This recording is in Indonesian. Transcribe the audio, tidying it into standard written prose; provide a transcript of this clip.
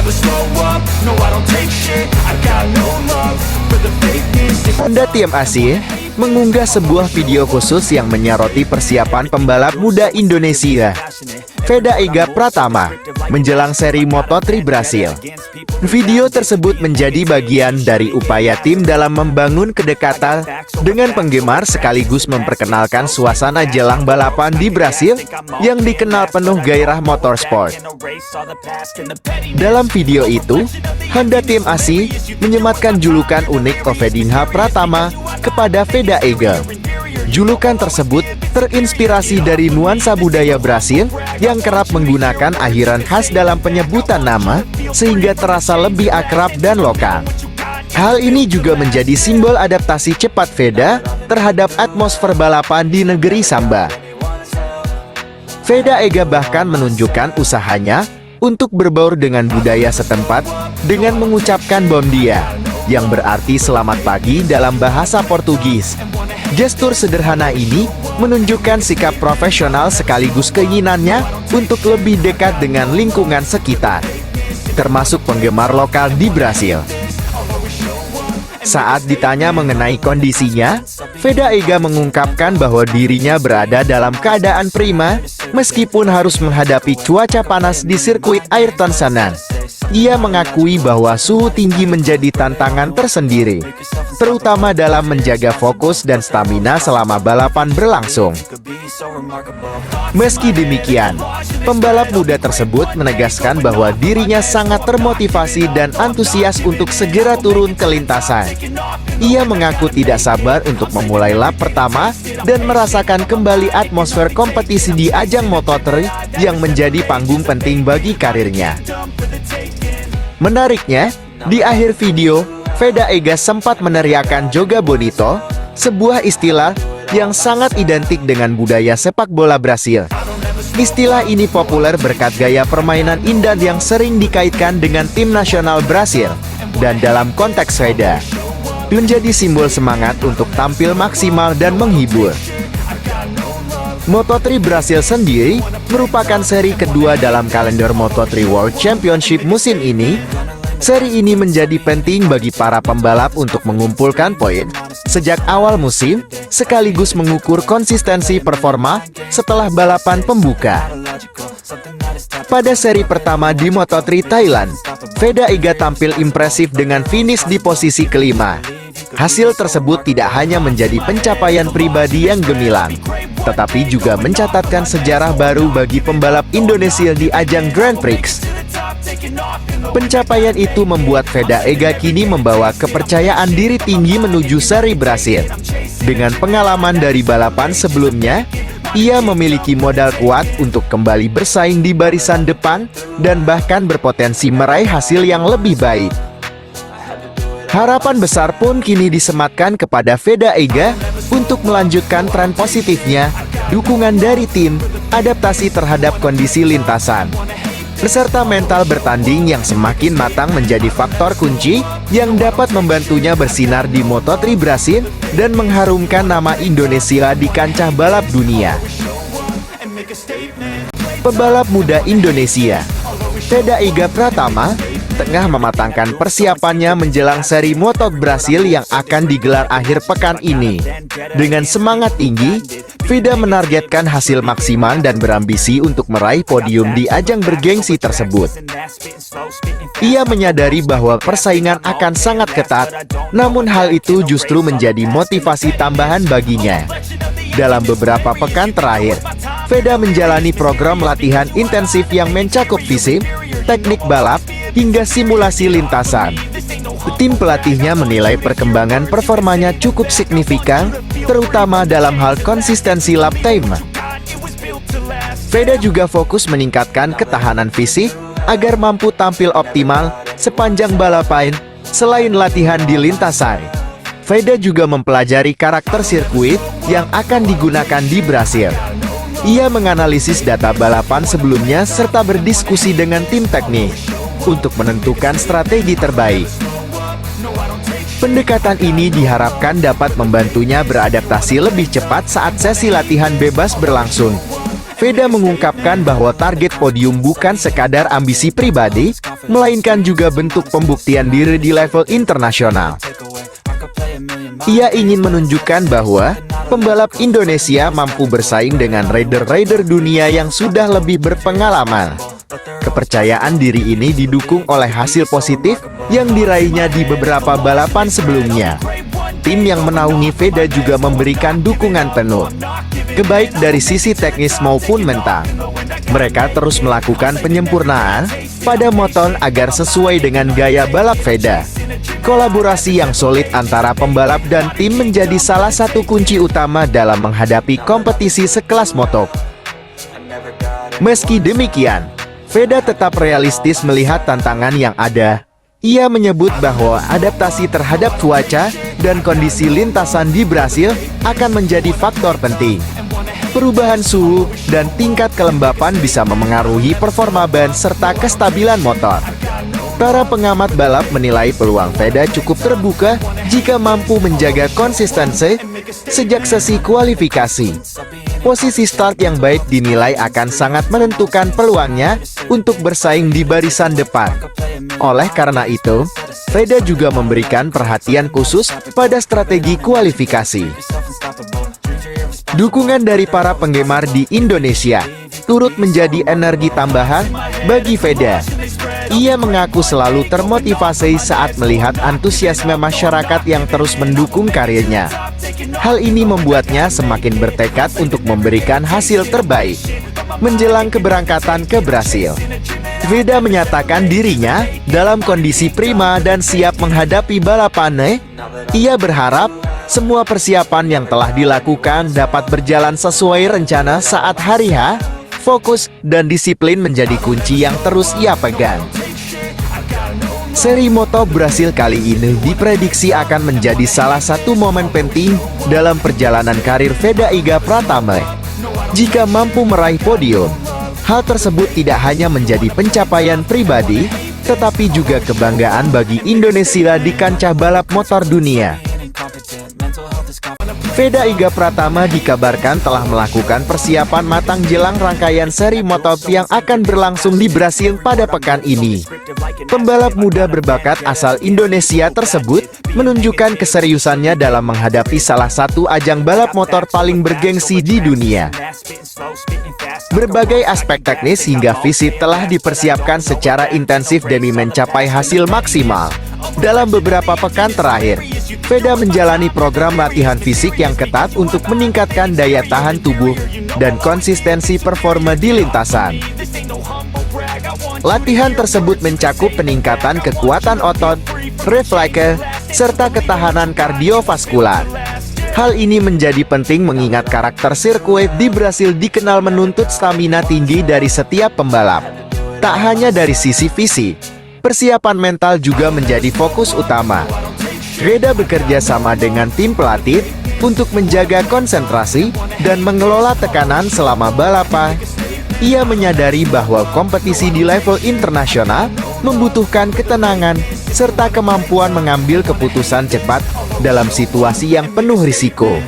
never slow up, no I don't take shit, I got no love for the fakeness. Honda Team AC mengunggah sebuah video khusus yang menyoroti persiapan pembalap muda Indonesia, Veda Ega Pratama, menjelang seri Moto3 Brasil. Video tersebut menjadi bagian dari upaya tim dalam membangun kedekatan dengan penggemar sekaligus memperkenalkan suasana jelang balapan di Brasil yang dikenal penuh gairah motorsport. Dalam video itu, Honda Team AC menyematkan julukan unik Vedinha Pratama kepada Veda Ega. Julukan tersebut terinspirasi dari nuansa budaya Brasil yang kerap menggunakan akhiran khas dalam penyebutan nama, sehingga terasa lebih akrab dan lokal. Hal ini juga menjadi simbol adaptasi cepat Veda terhadap atmosfer balapan di negeri Samba. Veda Ega bahkan menunjukkan usahanya untuk berbaur dengan budaya setempat dengan mengucapkan bom dia, yang berarti selamat pagi dalam bahasa Portugis. Gestur sederhana ini menunjukkan sikap profesional sekaligus keinginannya untuk lebih dekat dengan lingkungan sekitar, termasuk penggemar lokal di Brasil. Saat ditanya mengenai kondisinya, Veda Ega mengungkapkan bahwa dirinya berada dalam keadaan prima meskipun harus menghadapi cuaca panas di sirkuit Ayrton Senna. Ia mengakui bahwa suhu tinggi menjadi tantangan tersendiri, terutama dalam menjaga fokus dan stamina selama balapan berlangsung. Meski demikian, pembalap muda tersebut menegaskan bahwa dirinya sangat termotivasi dan antusias untuk segera turun ke lintasan. Ia mengaku tidak sabar untuk memulai lap pertama dan merasakan kembali atmosfer kompetisi di ajang Moto3 yang menjadi panggung penting bagi karirnya. Menariknya, di akhir video, Veda Ega sempat meneriakkan Joga Bonito, sebuah istilah yang sangat identik dengan budaya sepak bola Brasil. Istilah ini populer berkat gaya permainan indah yang sering dikaitkan dengan tim nasional Brasil, dan dalam konteks Veda, menjadi simbol semangat untuk tampil maksimal dan menghibur. Moto3 Brasil sendiri merupakan seri kedua dalam kalender Moto3 World Championship musim ini. Seri ini menjadi penting bagi para pembalap untuk mengumpulkan poin sejak awal musim, sekaligus mengukur konsistensi performa setelah balapan pembuka. Pada seri pertama di Moto3 Thailand, Veda Ega tampil impresif dengan finish di posisi kelima. Hasil tersebut tidak hanya menjadi pencapaian pribadi yang gemilang, tetapi juga mencatatkan sejarah baru bagi pembalap Indonesia di ajang Grand Prix. Pencapaian itu membuat Veda Ega kini membawa kepercayaan diri tinggi menuju seri Brasil. Dengan pengalaman dari balapan sebelumnya, ia memiliki modal kuat untuk kembali bersaing di barisan depan dan bahkan berpotensi meraih hasil yang lebih baik. Harapan besar pun kini disematkan kepada Veda Ega untuk melanjutkan tren positifnya, dukungan dari tim, adaptasi terhadap kondisi lintasan, beserta mental bertanding yang semakin matang menjadi faktor kunci yang dapat membantunya bersinar di Moto3 Brasil dan mengharumkan nama Indonesia di kancah balap dunia. Pebalap muda Indonesia, Veda Ega Pratama, tengah mematangkan persiapannya menjelang seri Moto3 Brasil yang akan digelar akhir pekan ini. Dengan semangat tinggi, Veda menargetkan hasil maksimal dan berambisi untuk meraih podium di ajang bergengsi tersebut. Ia menyadari bahwa persaingan akan sangat ketat, namun hal itu justru menjadi motivasi tambahan baginya. Dalam beberapa pekan terakhir, Veda menjalani program latihan intensif yang mencakup fisik, teknik balap, hingga simulasi lintasan. Tim pelatihnya menilai perkembangan performanya cukup signifikan, terutama dalam hal konsistensi lap time. Veda juga fokus meningkatkan ketahanan fisik agar mampu tampil optimal sepanjang balapan. Selain latihan di lintasan, Veda juga mempelajari karakter sirkuit yang akan digunakan di Brasil. Ia menganalisis data balapan sebelumnya serta berdiskusi dengan tim teknik untuk menentukan strategi terbaik. Pendekatan ini diharapkan dapat membantunya beradaptasi lebih cepat saat sesi latihan bebas berlangsung. Veda mengungkapkan bahwa target podium bukan sekadar ambisi pribadi, melainkan juga bentuk pembuktian diri di level internasional. Ia ingin menunjukkan bahwa pembalap Indonesia mampu bersaing dengan rider-rider dunia yang sudah lebih berpengalaman. Kepercayaan diri ini didukung oleh hasil positif yang diraihnya di beberapa balapan sebelumnya. Tim yang menaungi Veda juga memberikan dukungan penuh, baik dari sisi teknis maupun mental. Mereka terus melakukan penyempurnaan pada motor agar sesuai dengan gaya balap Veda. Kolaborasi yang solid antara pembalap dan tim menjadi salah satu kunci utama dalam menghadapi kompetisi sekelas moto. Meski demikian, Veda tetap realistis melihat tantangan yang ada. Ia menyebut bahwa adaptasi terhadap cuaca dan kondisi lintasan di Brasil akan menjadi faktor penting. Perubahan suhu dan tingkat kelembapan bisa memengaruhi performa ban serta kestabilan motor. Para pengamat balap menilai peluang Veda cukup terbuka jika mampu menjaga konsistensi sejak sesi kualifikasi. Posisi start yang baik dinilai akan sangat menentukan peluangnya untuk bersaing di barisan depan. Oleh karena itu, Veda juga memberikan perhatian khusus pada strategi kualifikasi. Dukungan dari para penggemar di Indonesia turut menjadi energi tambahan bagi Veda. Ia mengaku selalu termotivasi saat melihat antusiasme masyarakat yang terus mendukung karirnya. Hal ini membuatnya semakin bertekad untuk memberikan hasil terbaik menjelang keberangkatan ke Brasil. Veda menyatakan dirinya dalam kondisi prima dan siap menghadapi balapannya. Ia berharap semua persiapan yang telah dilakukan dapat berjalan sesuai rencana saat hari H. Fokus dan disiplin menjadi kunci yang terus ia pegang. Seri Moto Brasil kali ini diprediksi akan menjadi salah satu momen penting dalam perjalanan karir Veda Iga Pratama. Jika mampu meraih podium, hal tersebut tidak hanya menjadi pencapaian pribadi, tetapi juga kebanggaan bagi Indonesia di kancah balap motor dunia. Veda Iga Pratama dikabarkan telah melakukan persiapan matang jelang rangkaian seri motor yang akan berlangsung di Brasil pada pekan ini. Pembalap muda berbakat asal Indonesia tersebut menunjukkan keseriusannya dalam menghadapi salah satu ajang balap motor paling bergengsi di dunia. Berbagai aspek teknis hingga fisik telah dipersiapkan secara intensif demi mencapai hasil maksimal. Dalam beberapa pekan terakhir, Veda menjalani program latihan fisik yang ketat untuk meningkatkan daya tahan tubuh dan konsistensi performa di lintasan. Latihan tersebut mencakup peningkatan kekuatan otot, refleks, serta ketahanan kardiovaskular. Hal ini menjadi penting mengingat karakter sirkuit di Brasil dikenal menuntut stamina tinggi dari setiap pembalap. Tak hanya dari sisi fisik, persiapan mental juga menjadi fokus utama. Veda bekerja sama dengan tim pelatih untuk menjaga konsentrasi dan mengelola tekanan selama balapan. Ia menyadari bahwa kompetisi di level internasional membutuhkan ketenangan serta kemampuan mengambil keputusan cepat dalam situasi yang penuh risiko.